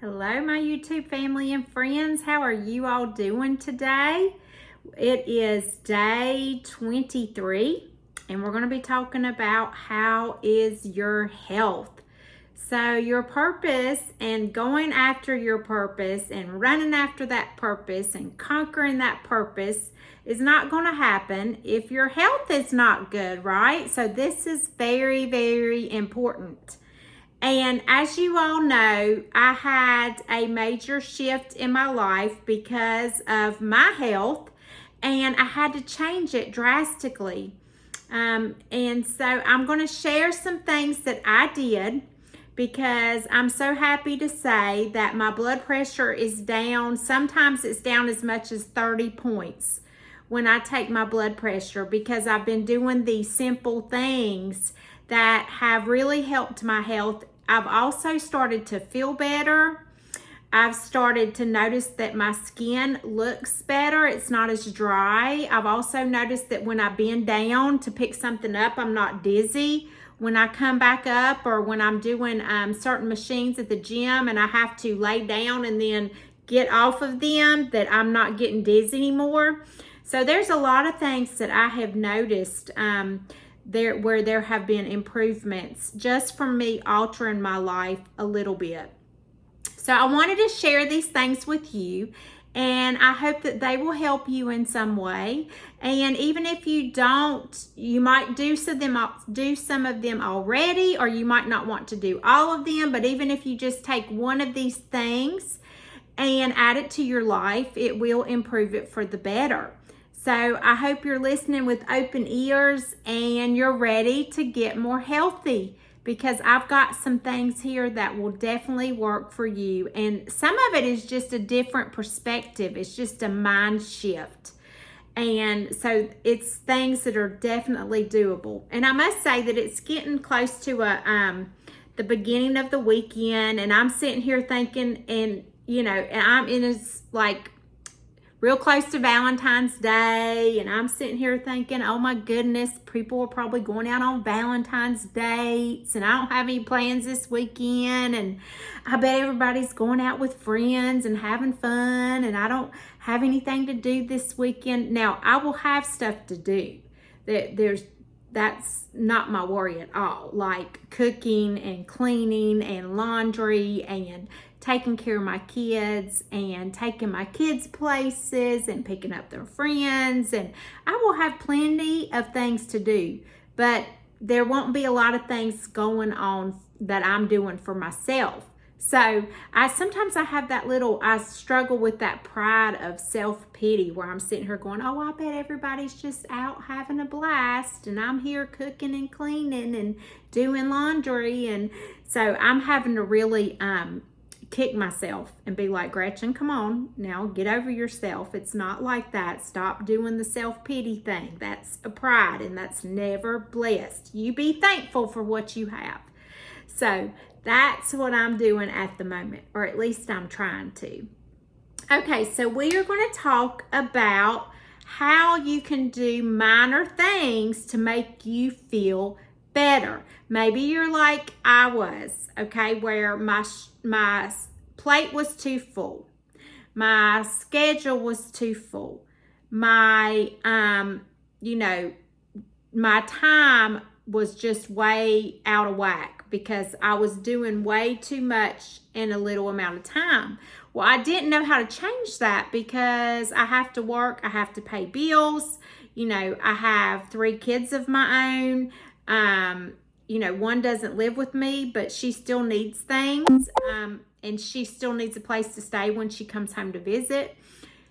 Hello, my YouTube family and friends. How are you all doing today? It is day 23, and we're going to be talking about how is your health. So, your purpose and going after your purpose and running after that purpose and conquering that purpose is not going to happen if your health is not good, right? So, this is very, very important. And as you all know, I had a major shift in my life because of my health, and I had to change it drastically. And so I'm going to share some things that I did because I'm so happy to say that my blood pressure is down. Sometimes it's down as much as 30 points when I take my blood pressure because I've been doing these simple things that have really helped my health. I've also started to feel better. I've started to notice that my skin looks better. It's not as dry. I've also noticed that when I bend down to pick something up, I'm not dizzy. When I come back up or when I'm doing certain machines at the gym and I have to lay down and then get off of them, that I'm not getting dizzy anymore. So there's a lot of things that I have noticed where there have been improvements just from me altering my life a little bit. So I wanted to share these things with you, and I hope that they will help you in some way. And even if you don't, you might do some of them already, or you might not want to do all of them. But even if you just take one of these things and add it to your life, it will improve it for the better. So I hope you're listening with open ears and you're ready to get more healthy, because I've got some things here that will definitely work for you. And some of it is just a different perspective. It's just a mind shift. And so it's things that are definitely doable. And I must say that it's getting close to the beginning of the weekend, and I'm sitting here thinking, and I'm in it's like real close to Valentine's Day, and I'm sitting here thinking, oh my goodness, people are probably going out on Valentine's dates, and I don't have any plans this weekend, and I bet everybody's going out with friends and having fun, and I don't have anything to do this weekend. Now, I will have stuff to do. That's not my worry at all, like cooking and cleaning and laundry and taking care of my kids and taking my kids places and picking up their friends. And I will have plenty of things to do, but there won't be a lot of things going on that I'm doing for myself. So sometimes I struggle with that pride of self-pity where I'm sitting here going, oh, I bet everybody's just out having a blast and I'm here cooking and cleaning and doing laundry. And so I'm having to really kick myself and be like, Gretchen, come on now, get over yourself. It's not like that. Stop doing the self-pity thing. That's a pride, and that's never blessed. You be thankful for what you have. So that's what I'm doing at the moment, or at least I'm trying to. Okay, so we are going to talk about how you can do minor things to make you feel better. Maybe you're like I was, okay, where my plate was too full. My schedule was too full. My my time was just way out of whack because I was doing way too much in a little amount of time. Well, I didn't know how to change that because I have to work, I have to pay bills. I have 3 kids of my own. One doesn't live with me, but she still needs things. And she still needs a place to stay when she comes home to visit.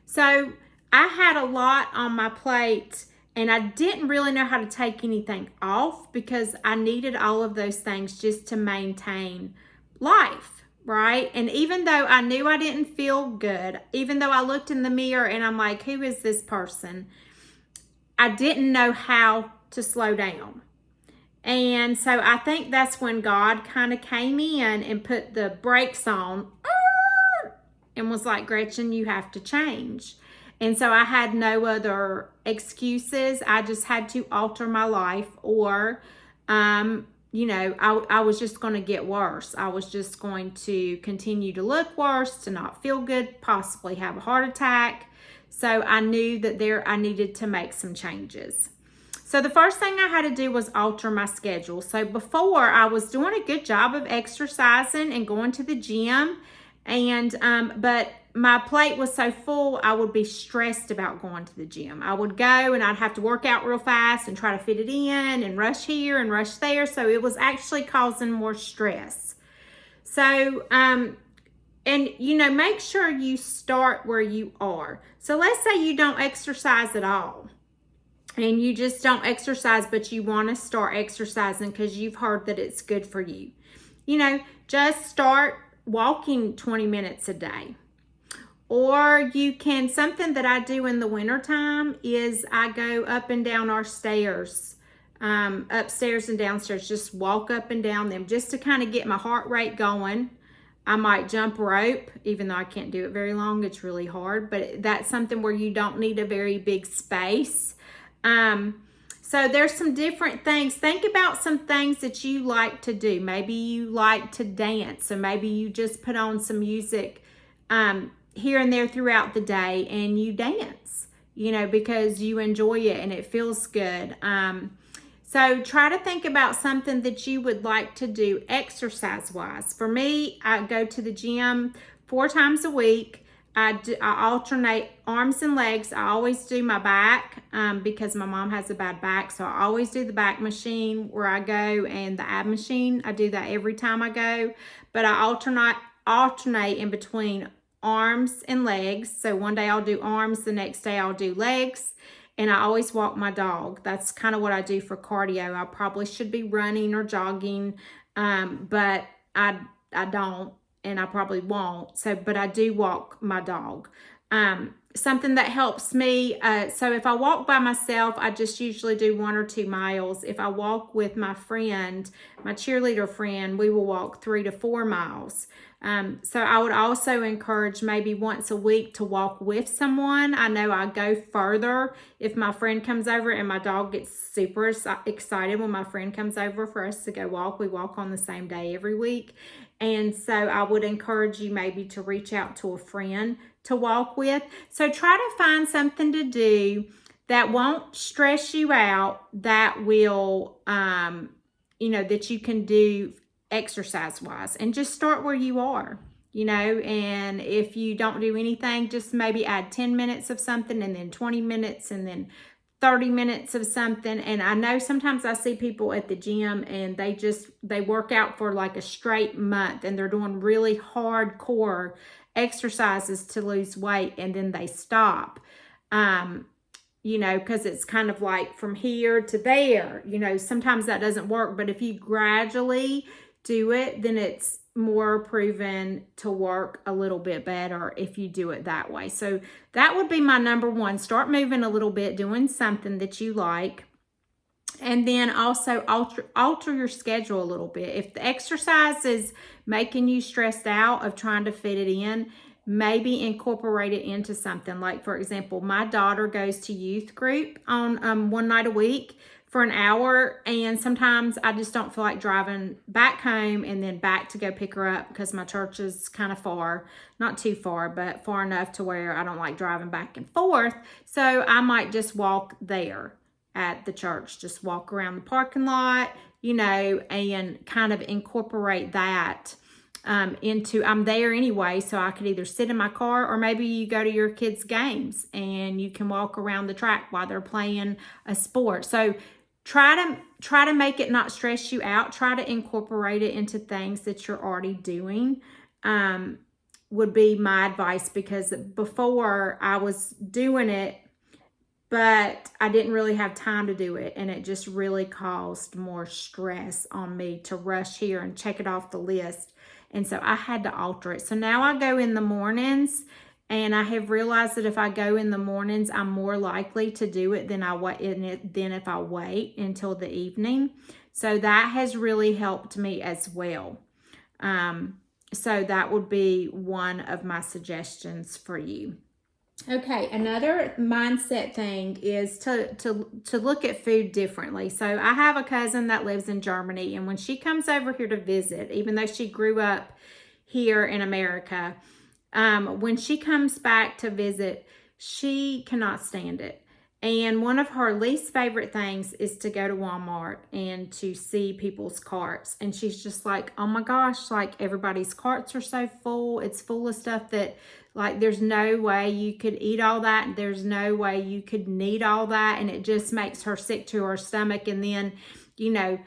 So I had a lot on my plate, and I didn't really know how to take anything off because I needed all of those things just to maintain life, right? And even though I knew I didn't feel good, even though I looked in the mirror and I'm like, who is this person? I didn't know how to slow down. And so I think that's when God kind of came in and put the brakes on and was like, Gretchen, you have to change. And so I had no other excuses. I just had to alter my life or I was just going to get worse. I was just going to continue to look worse, to not feel good, possibly have a heart attack. So I knew that I needed to make some changes. So the first thing I had to do was alter my schedule. So before, I was doing a good job of exercising and going to the gym, but my plate was so full, I would be stressed about going to the gym. I would go and I'd have to work out real fast and try to fit it in and rush here and rush there. So it was actually causing more stress. So, make sure you start where you are. So let's say you don't exercise at all. And you just don't exercise, but you want to start exercising because you've heard that it's good for you. Just start walking 20 minutes a day. Or something that I do in the wintertime is I go up and down our stairs, upstairs and downstairs, just walk up and down them just to kind of get my heart rate going. I might jump rope, even though I can't do it very long. It's really hard, but that's something where you don't need a very big space. So there's some different things. Think about some things that you like to do. Maybe you like to dance, so maybe you just put on some music here and there throughout the day and you dance, because you enjoy it and it feels good. So try to think about something that you would like to do exercise-wise. For me, I go to the gym 4 times a week. I alternate arms and legs. I always do my back because my mom has a bad back. So I always do the back machine where I go, and the ab machine. I do that every time I go. But I alternate in between arms and legs. So one day I'll do arms, the next day I'll do legs. And I always walk my dog. That's kind of what I do for cardio. I probably should be running or jogging, but I don't. And I probably won't. But I do walk my dog. Something that helps me. So if I walk by myself, I just usually do 1 or 2 miles. If I walk with my friend, my cheerleader friend, we will walk 3 to 4 miles. So I would also encourage maybe once a week to walk with someone. I know I go further if my friend comes over, and my dog gets super excited when my friend comes over for us to go walk. We walk on the same day every week. And so I would encourage you maybe to reach out to a friend to walk with. So try to find something to do that won't stress you out, that will, that you can do exercise-wise. And just start where you are, and if you don't do anything, just maybe add 10 minutes of something, and then 20 minutes, and then 30 minutes of something. And I know sometimes I see people at the gym and they work out for like a straight month and they're doing really hardcore exercises to lose weight, and then they stop, because it's kind of like from here to there. Sometimes that doesn't work, but if you gradually do it, then it's more proven to work a little bit better if you do it that way. So that would be my number one. Start moving a little bit, doing something that you like. And then also alter your schedule a little bit. If the exercise is making you stressed out of trying to fit it in, maybe incorporate it into something. Like, for example, my daughter goes to youth group on one night a week for an hour, and sometimes I just don't feel like driving back home and then back to go pick her up because my church is kind of far, not too far, but far enough to where I don't like driving back and forth. So I might just walk there at the church, just walk around the parking lot, and kind of incorporate that into, I'm there anyway, so I could either sit in my car, or maybe you go to your kids' games and you can walk around the track while they're playing a sport. So try to make it not stress you out. Try to incorporate it into things that you're already doing, would be my advice, because before I was doing it, but I didn't really have time to do it, and it just really caused more stress on me to rush here and check it off the list. And so I had to alter it. So now I go in the mornings, and I have realized that if I go in the mornings, I'm more likely to do it than if I wait until the evening. So that has really helped me as well. So that would be one of my suggestions for you. Okay, another mindset thing is to look at food differently. So I have a cousin that lives in Germany, and when she comes over here to visit, even though she grew up here in America, when she comes back to visit, she cannot stand it. And one of her least favorite things is to go to Walmart and to see people's carts. And she's just like, oh my gosh, like everybody's carts are so full. It's full of stuff that, like, there's no way you could eat all that. There's no way you could need all that. And it just makes her sick to her stomach. And then, you know,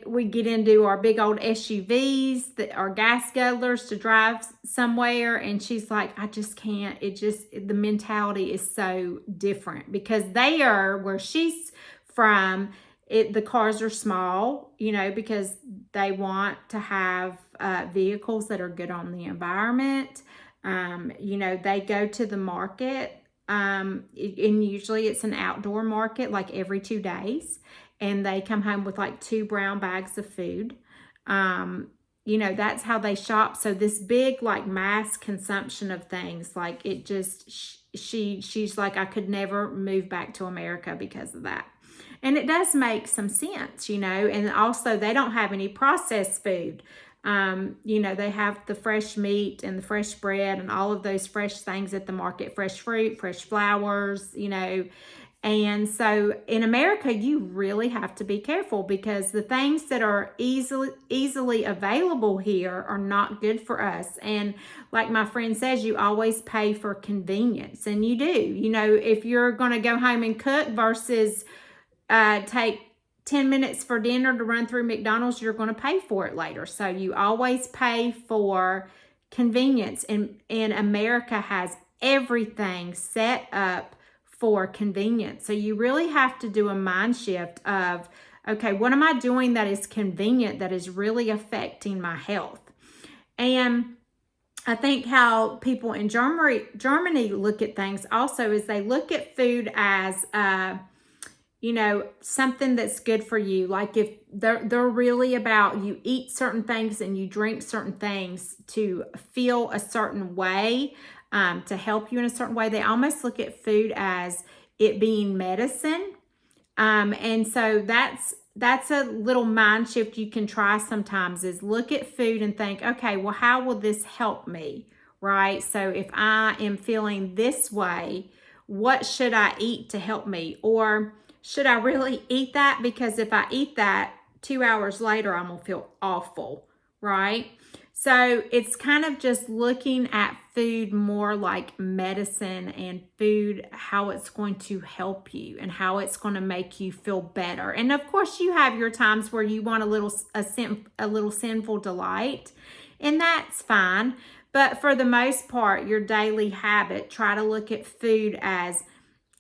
we get into our big old SUVs that are gas guzzlers to drive somewhere, and she's like, I just can't. The mentality is so different because they are where she's from. The cars are small, you know, because they want to have vehicles that are good on the environment. You know, they go to the market, and usually it's an outdoor market like every 2 days, and they come home with like 2 brown bags of food. You know, that's how they shop. So this big like mass consumption of things, like it just, she's like, I could never move back to America because of that. And it does make some sense, you know, and also they don't have any processed food. You know, they have the fresh meat and the fresh bread and all of those fresh things at the market, fresh fruit, fresh flowers, you know. And so in America, you really have to be careful because the things that are easily available here are not good for us. And like my friend says, you always pay for convenience, and you do. You know, if you're going to go home and cook versus take 10 minutes for dinner to run through McDonald's, you're going to pay for it later. So you always pay for convenience. And America has everything set up for convenience. So you really have to do a mind shift of, okay, what am I doing that is convenient, that is really affecting my health? And I think how people in Germany look at things also is they look at food as you know, something that's good for you. Like if they're really about, you eat certain things and you drink certain things to feel a certain way, to help you in a certain way. They almost look at food as it being medicine. And so that's a little mind shift you can try sometimes, is look at food and think, okay, well, how will this help me? Right? So if I am feeling this way, what should I eat to help me? Or should I really eat that? Because if I eat that 2 hours later, I'm going to feel awful, right? So it's kind of just looking at food more like medicine, and food, how it's going to help you and how it's going to make you feel better. And of course, you have your times where you want a little sinful delight, and that's fine. But for the most part, your daily habit, try to look at food as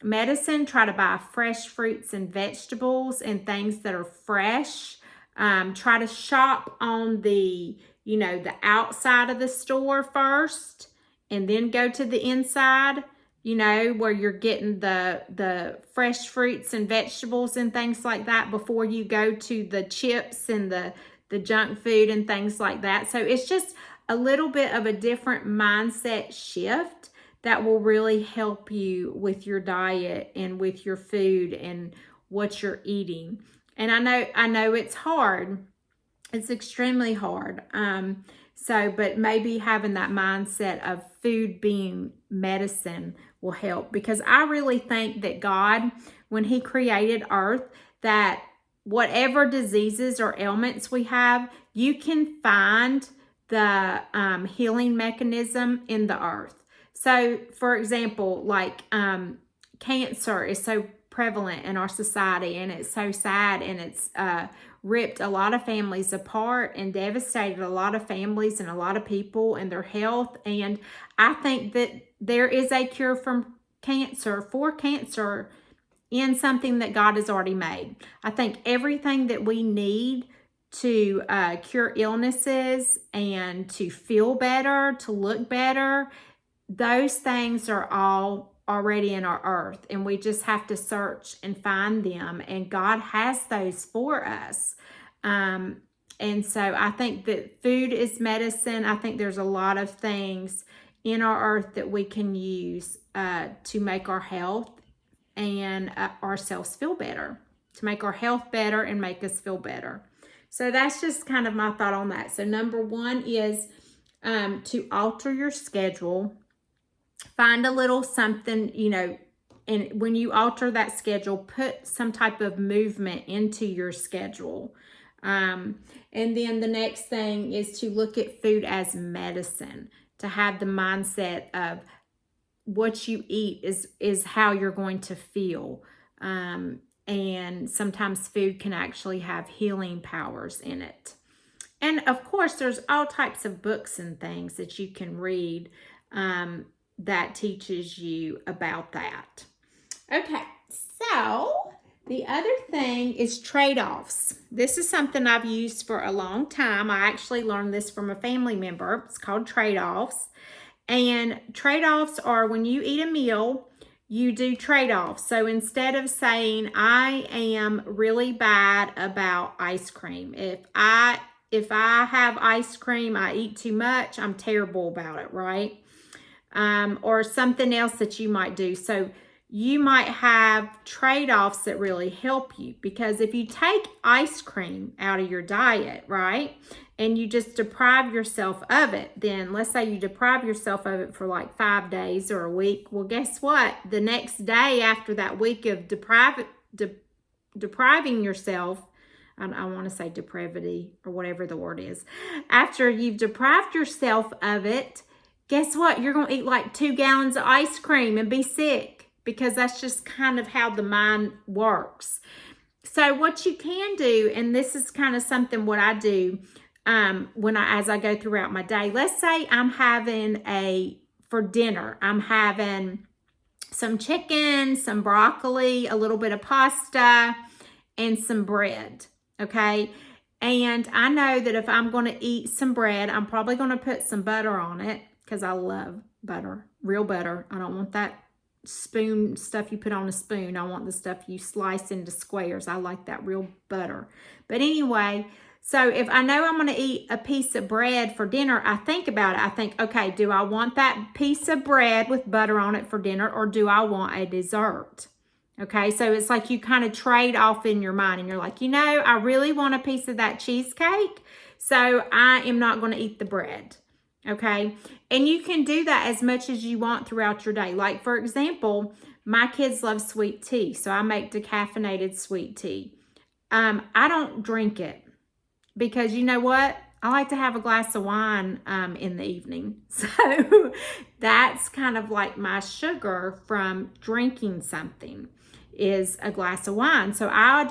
medicine. Try to buy fresh fruits and vegetables and things that are fresh. Try to shop on the, you know, the outside of the store first, and then go to the inside, you know, where you're getting the fresh fruits and vegetables and things like that before you go to the chips and the junk food and things like that. So it's just a little bit of a different mindset shift that will really help you with your diet and with your food and what you're eating. And I know it's hard. It's extremely hard. But maybe having that mindset of food being medicine will help, because I really think that God, when He created earth, that whatever diseases or ailments we have, you can find the healing mechanism in the earth. So, for example, like cancer is so prevalent in our society, and it's so sad, and it's ripped a lot of families apart and devastated a lot of families and a lot of people and their health. And I think that there is a cure for cancer in something that God has already made. I think everything that we need to cure illnesses and to feel better, to look better, those things are all already in our earth, and we just have to search and find them, and God has those for us. And so I think that food is medicine. I think there's a lot of things in our earth that we can use to make our health and ourselves feel better, to make our health better and make us feel better. So that's just kind of my thought on that. So number one is to alter your schedule. Find a little something, and when you alter that schedule, put some type of movement into your schedule. And then the next thing is to look at food as medicine, to have the mindset of what you eat is how you're going to feel. And sometimes food can actually have healing powers in it. And of course, there's all types of books and things that you can read that teaches you about that. Okay, so the other thing is trade-offs. This is something I've used for a long time. I actually learned this from a family member. It's called trade-offs. And trade-offs are when you eat a meal, you do trade-offs. So instead of saying, I am really bad about ice cream. If I have ice cream, I eat too much, I'm terrible about it, right? Or something else that you might do. So you might have trade-offs that really help you, because if you take ice cream out of your diet, right, and you just deprive yourself of it, then let's say you deprive yourself of it for like 5 days or a week. Well, guess what? The next day after that week of depriving yourself, I want to say depravity or whatever the word is. After you've deprived yourself of it, guess what? You're going to eat like 2 gallons of ice cream and be sick, because that's just kind of how the mind works. So what you can do, and this is kind of something what I do as I go throughout my day. Let's say I'm having for dinner, I'm having some chicken, some broccoli, a little bit of pasta, and some bread. Okay. And I know that if I'm going to eat some bread, I'm probably going to put some butter on it, because I love butter, real butter. I don't want that spoon stuff you put on a spoon. I want the stuff you slice into squares. I like that real butter. But anyway, so if I know I'm going to eat a piece of bread for dinner, I think about it. I think, okay, do I want that piece of bread with butter on it for dinner, or do I want a dessert? Okay, so it's like you kind of trade off in your mind, and you're like, I really want a piece of that cheesecake, so I am not going to eat the bread. Okay, and you can do that as much as you want throughout your day. Like, for example, my kids love sweet tea, so I make decaffeinated sweet tea. I don't drink it, because you know what? I like to have a glass of wine in the evening. So that's kind of like my sugar from drinking something, is a glass of wine. So I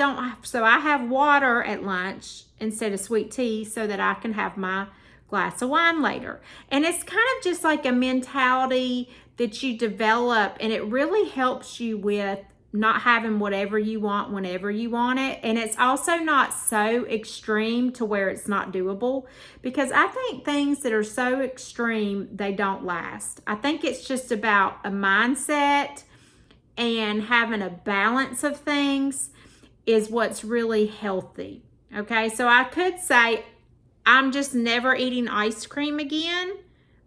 have water at lunch instead of sweet tea, so that I can have my glass of wine later. And it's kind of just like a mentality that you develop, and it really helps you with not having whatever you want whenever you want it. And it's also not so extreme to where it's not doable, because I think things that are so extreme, they don't last. I think it's just about a mindset, and having a balance of things is what's really healthy. Okay, so I could say, I'm just never eating ice cream again,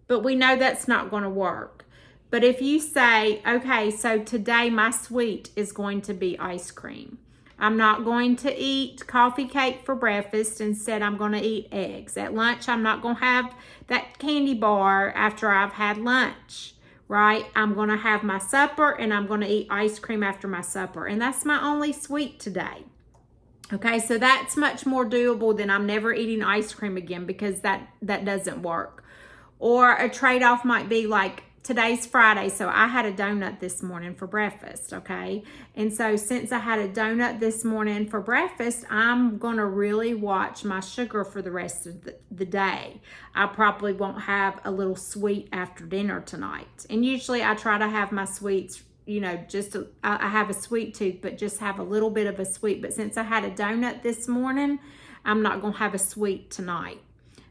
but we know that's not going to work. But if you say, okay, so today my sweet is going to be ice cream. I'm not going to eat coffee cake for breakfast. Instead, I'm going to eat eggs. At lunch, I'm not going to have that candy bar after I've had lunch, right? I'm going to have my supper, and I'm going to eat ice cream after my supper. And that's my only sweet today. Okay, so that's much more doable than I'm never eating ice cream again, because that doesn't work. Or a trade-off might be like, today's Friday, so I had a donut this morning for breakfast, okay? And so since I had a donut this morning for breakfast, I'm going to really watch my sugar for the rest of the day. I probably won't have a little sweet after dinner tonight. And usually I try to have my sweets, I have a sweet tooth, but just have a little bit of a sweet. But since I had a donut this morning, I'm not going to have a sweet tonight.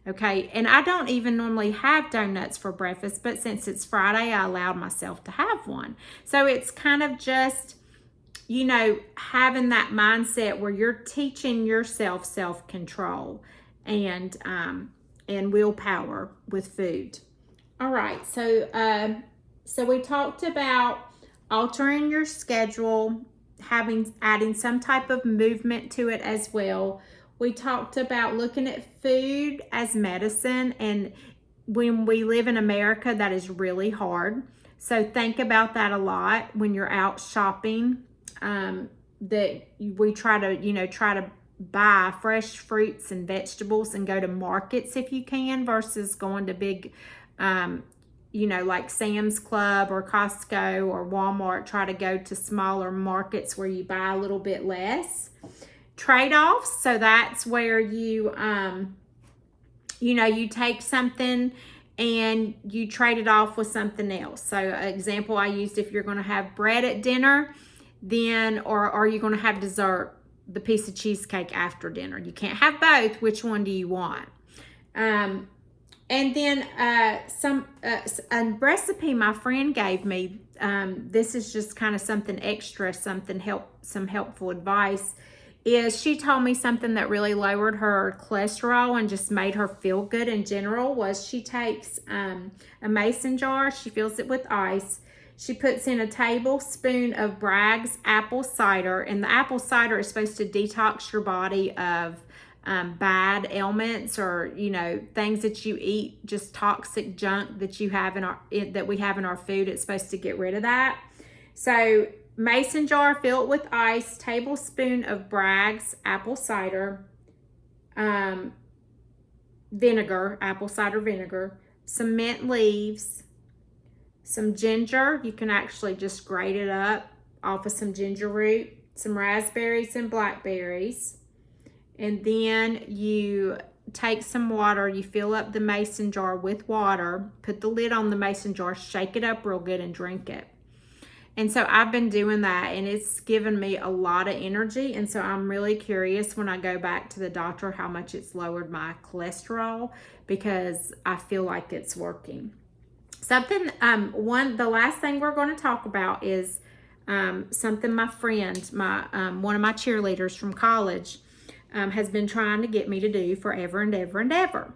Okay, and I don't even normally have donuts for breakfast, but since it's Friday, I allowed myself to have one. So it's kind of just, having that mindset where you're teaching yourself self-control and willpower with food. All right, so we talked about altering your schedule, adding some type of movement to it as well. We talked about looking at food as medicine, and when we live in America, that is really hard. So think about that a lot when you're out shopping. That we try to buy fresh fruits and vegetables and go to markets if you can, versus going to big like Sam's Club or Costco or Walmart. Try to go to smaller markets where you buy a little bit less. Trade-offs, so that's where you you take something and you trade it off with something else. So an example I used, if you're going to have bread at dinner, then or are you going to have dessert, the piece of cheesecake after dinner? You can't have both. Which one do you want? And then a recipe my friend gave me. This is just kind of something extra, some helpful advice. Is she told me something that really lowered her cholesterol and just made her feel good in general. Was she takes a mason jar, she fills it with ice. She puts in a tablespoon of Bragg's apple cider, and the apple cider is supposed to detox your body of bad ailments or things that you eat, just toxic junk that you have that we have in our food. It's supposed to get rid of that. So mason jar, fill it with ice, tablespoon of Bragg's apple cider vinegar, apple cider vinegar, some mint leaves, some ginger. You can actually just grate it up off of some ginger root, some raspberries and blackberries. And then you take some water, you fill up the mason jar with water, put the lid on the mason jar, shake it up real good, and drink it. And so I've been doing that, and it's given me a lot of energy. And so I'm really curious when I go back to the doctor how much it's lowered my cholesterol, because I feel like it's working. The last thing we're going to talk about is something my friend, one of my cheerleaders from college, has been trying to get me to do forever and ever and ever.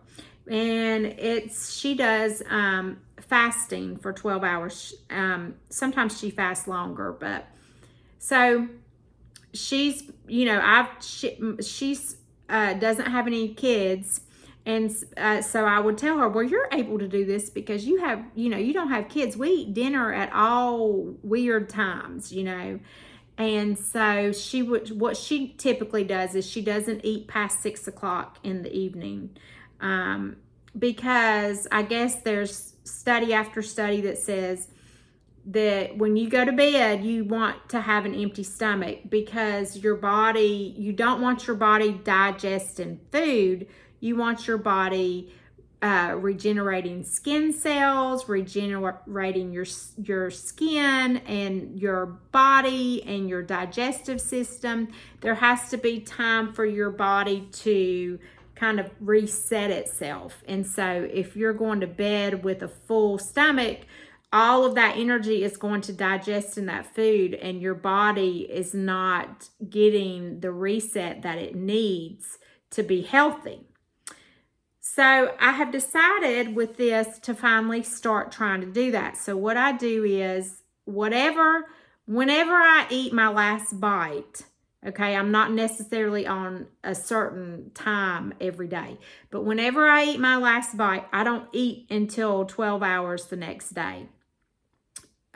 And she does fasting for 12 hours. Sometimes she fasts longer, but so she's doesn't have any kids. And so I would tell her, well, you're able to do this because you don't have kids. We eat dinner at all weird times, And so what she typically does is she doesn't eat past 6 o'clock in the evening. Because I guess there's study after study that says that when you go to bed, you want to have an empty stomach, because you don't want your body digesting food. You want your body regenerating skin cells, regenerating your skin and your body and your digestive system. There has to be time for your body to kind of reset itself. And so if you're going to bed with a full stomach, all of that energy is going to digest in that food, and your body is not getting the reset that it needs to be healthy. So I have decided with this to finally start trying to do that. So what I do is whenever I eat my last bite, okay, I'm not necessarily on a certain time every day, but whenever I eat my last bite, I don't eat until 12 hours the next day.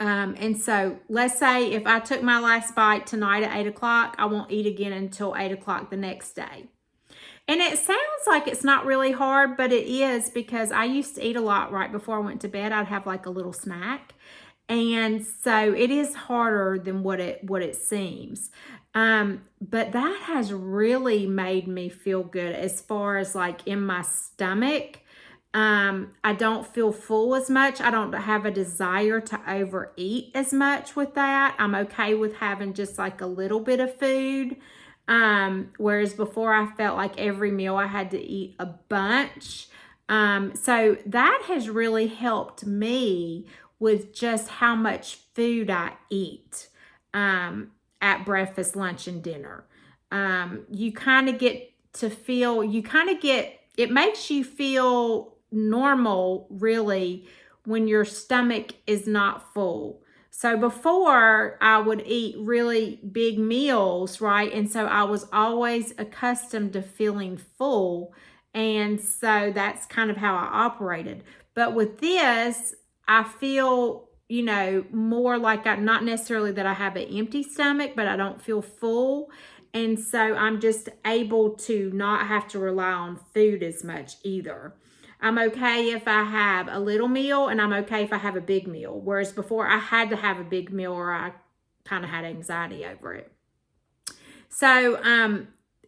And so let's say if I took my last bite tonight at 8 o'clock, I won't eat again until 8 o'clock the next day. And it sounds like it's not really hard, but it is, because I used to eat a lot right before I went to bed. I'd have like a little snack. And so it is harder than what it seems. But that has really made me feel good as far as like in my stomach. I don't feel full as much. I don't have a desire to overeat as much with that. I'm okay with having just like a little bit of food. Whereas before I felt like every meal I had to eat a bunch. So that has really helped me with just how much food I eat at breakfast, lunch, and dinner. You kind of get to feel, it makes you feel normal, really, when your stomach is not full. So before, I would eat really big meals, right? And so I was always accustomed to feeling full. And so that's kind of how I operated. But with this, I feel, more like not necessarily that I have an empty stomach, but I don't feel full. And so I'm just able to not have to rely on food as much either. I'm okay if I have a little meal, and I'm okay if I have a big meal. Whereas before, I had to have a big meal or I kind of had anxiety over it. So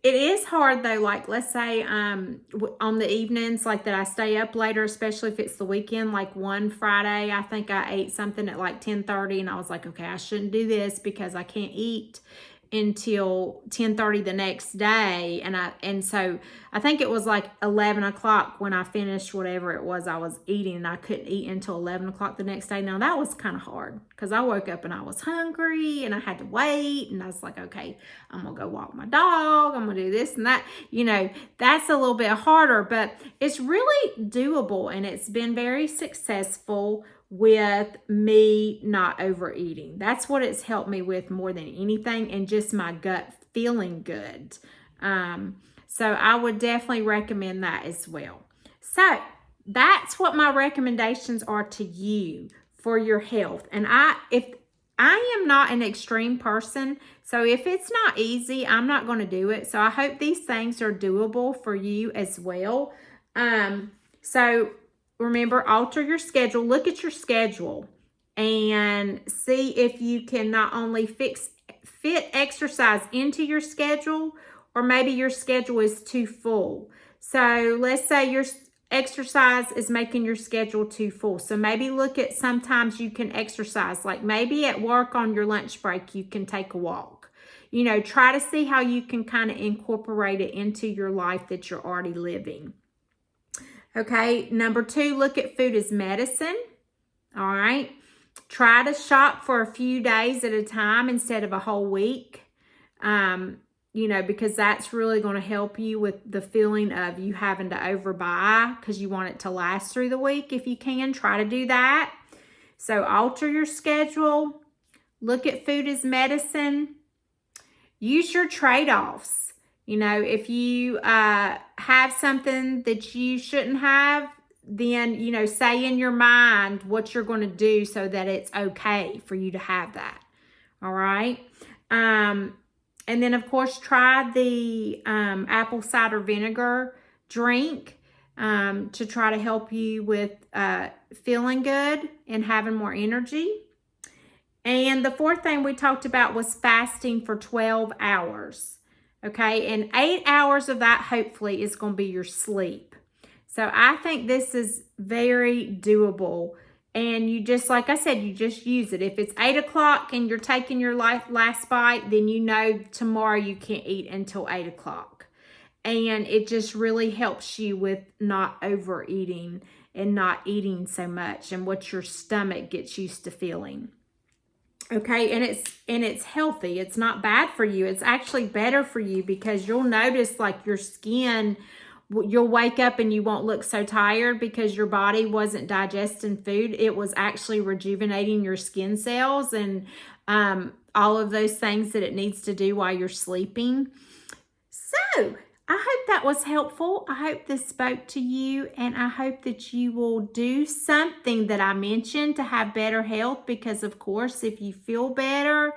it is hard though. Like, let's say on the evenings, like that I stay up later, especially if it's the weekend. Like one Friday, I think I ate something at like 10:30, and I was like, okay, I shouldn't do this because I can't eat until 10:30 the next day. And so I think it was like 11 o'clock when I finished whatever it was I was eating, and I couldn't eat until 11 o'clock the next day. Now that was kind of hard because I woke up and I was hungry and I had to wait, and I was like, okay, I'm gonna go walk my dog, I'm gonna do this and that. That's a little bit harder, but it's really doable, and it's been very successful with me not overeating. That's what it's helped me with more than anything, and just my gut feeling good. So I would definitely recommend that as well. So that's what my recommendations are to you for your health. And if I am not an extreme person, so if it's not easy, I'm not going to do it. So I hope these things are doable for you as well. So remember, alter your schedule. Look at your schedule and see if you can not only fit exercise into your schedule, or maybe your schedule is too full. So let's say your exercise is making your schedule too full. So maybe look at, sometimes you can exercise, like maybe at work on your lunch break, you can take a walk. Try to see how you can kind of incorporate it into your life that you're already living. Okay, number 2, look at food as medicine. All right. Try to shop for a few days at a time instead of a whole week. Because that's really going to help you with the feeling of you having to overbuy, because you want it to last through the week. If you can, try to do that. So alter your schedule. Look at food as medicine. Use your trade-offs. If you have something that you shouldn't have, then, say in your mind what you're going to do so that it's okay for you to have that. All right. And then, of course, try the apple cider vinegar drink to try to help you with feeling good and having more energy. And the 4th thing we talked about was fasting for 12 hours. Okay, and 8 hours of that hopefully is going to be your sleep. So I think this is very doable. And you just, like I said, you just use it. If it's 8 o'clock and you're taking your last bite, then tomorrow you can't eat until 8 o'clock. And it just really helps you with not overeating and not eating so much, and what your stomach gets used to feeling. Okay, and it's healthy. It's not bad for you. It's actually better for you, because you'll notice like your skin, you'll wake up and you won't look so tired because your body wasn't digesting food. It was actually rejuvenating your skin cells and all of those things that it needs to do while you're sleeping. So I hope that was helpful. I hope this spoke to you, and I hope that you will do something that I mentioned to have better health, because of course, if you feel better,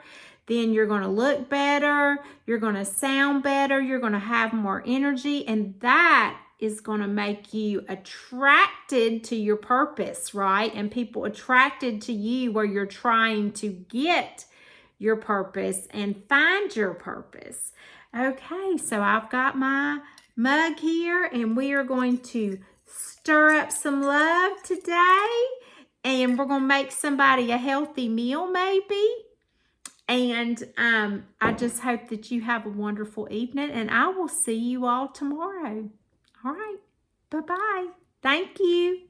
then you're going to look better, you're going to sound better, you're going to have more energy, and that is going to make you attracted to your purpose, right? And people attracted to you where you're trying to get your purpose and find your purpose. Okay, so I've got my mug here, and we are going to stir up some love today, and we're going to make somebody a healthy meal maybe. And I just hope that you have a wonderful evening, and I will see you all tomorrow. All right, bye-bye. Thank you.